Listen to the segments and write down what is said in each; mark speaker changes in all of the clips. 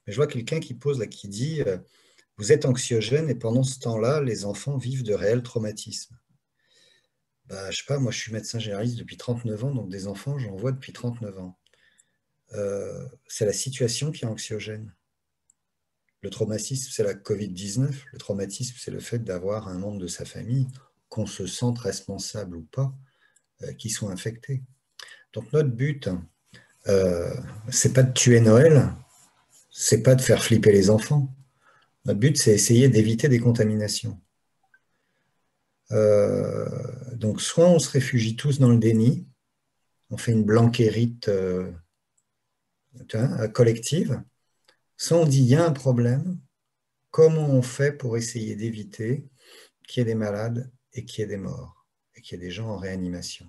Speaker 1: Mais je vois quelqu'un qui pose là, qui dit vous êtes anxiogène et pendant ce temps-là, les enfants vivent de réels traumatismes. Bah, je sais pas, moi je suis médecin généraliste depuis 39 ans, donc des enfants, j'en vois depuis 39 ans. C'est la situation qui est anxiogène. Le traumatisme, c'est la Covid-19. Le traumatisme, c'est le fait d'avoir un membre de sa famille, qu'on se sente responsable ou pas, qui soit infecté. Donc notre but, euh, c'est pas de tuer Noël, c'est pas de faire flipper les enfants. Notre but, c'est essayer d'éviter des contaminations. Donc soit on se réfugie tous dans le déni, on fait une blanquérite collective, soit on dit il y a un problème, comment on fait pour essayer d'éviter qu'il y ait des malades et qu'il y ait des morts et qu'il y ait des gens en réanimation.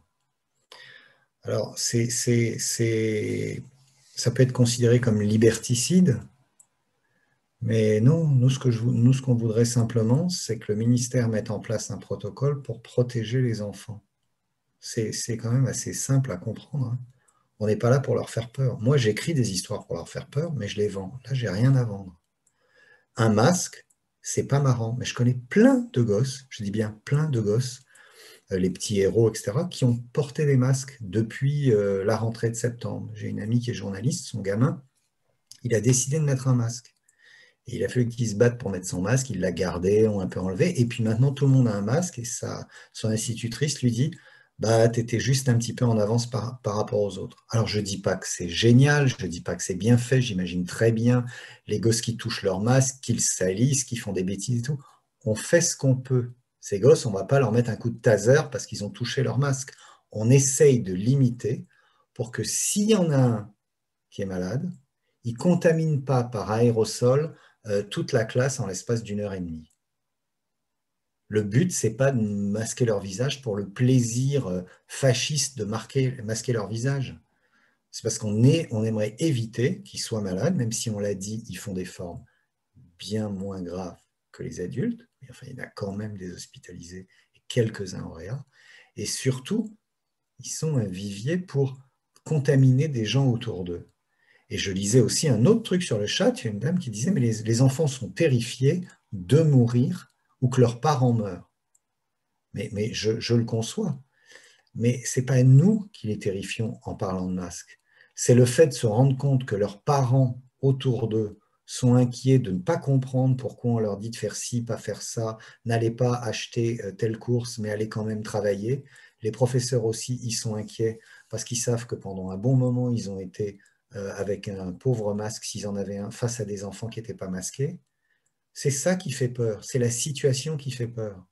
Speaker 1: Alors, ça peut être considéré comme liberticide, mais non, nous, ce qu'on voudrait simplement, c'est que le ministère mette en place un protocole pour protéger les enfants. C'est quand même assez simple à comprendre, hein. On n'est pas là pour leur faire peur. Moi, j'écris des histoires pour leur faire peur, mais je les vends. Là, j'ai rien à vendre. Un masque, c'est pas marrant, mais je connais plein de gosses, je dis bien plein de gosses, les petits héros, etc., qui ont porté des masques depuis la rentrée de septembre. J'ai une amie qui est journaliste, son gamin, il a décidé de mettre un masque. Et il a fallu qu'il se batte pour mettre son masque, il l'a gardé, on l'a un peu enlevé, et puis maintenant tout le monde a un masque, et son institutrice lui dit, bah, tu étais juste un petit peu en avance par rapport aux autres. Alors je ne dis pas que c'est génial, je ne dis pas que c'est bien fait, j'imagine très bien les gosses qui touchent leur masque, qu'ils salissent, qui font des bêtises et tout. On fait ce qu'on peut. Ces gosses, on ne va pas leur mettre un coup de taser parce qu'ils ont touché leur masque. On essaye de limiter pour que s'il y en a un qui est malade, il ne contamine pas par aérosol toute la classe en l'espace d'une heure et demie. Le but, c'est pas de masquer leur visage pour le plaisir fasciste de masquer leur visage. C'est parce on aimerait éviter qu'ils soient malades, même si on l'a dit, ils font des formes bien moins graves que les adultes. Mais enfin, il y en a quand même des hospitalisés et quelques-uns en réa. Et surtout, ils sont un vivier pour contaminer des gens autour d'eux. Et je lisais aussi un autre truc sur le chat, il y a une dame qui disait, mais les enfants sont terrifiés de mourir ou que leurs parents meurent. Mais je le conçois. Mais ce n'est pas nous qui les terrifions en parlant de masque. C'est le fait de se rendre compte que leurs parents autour d'eux sont inquiets de ne pas comprendre pourquoi on leur dit de faire ci, pas faire ça, n'allez pas acheter telle course, mais allez quand même travailler. Les professeurs aussi, ils sont inquiets parce qu'ils savent que pendant un bon moment, ils ont été avec un pauvre masque, s'ils en avaient un, face à des enfants qui n'étaient pas masqués. C'est ça qui fait peur, c'est la situation qui fait peur.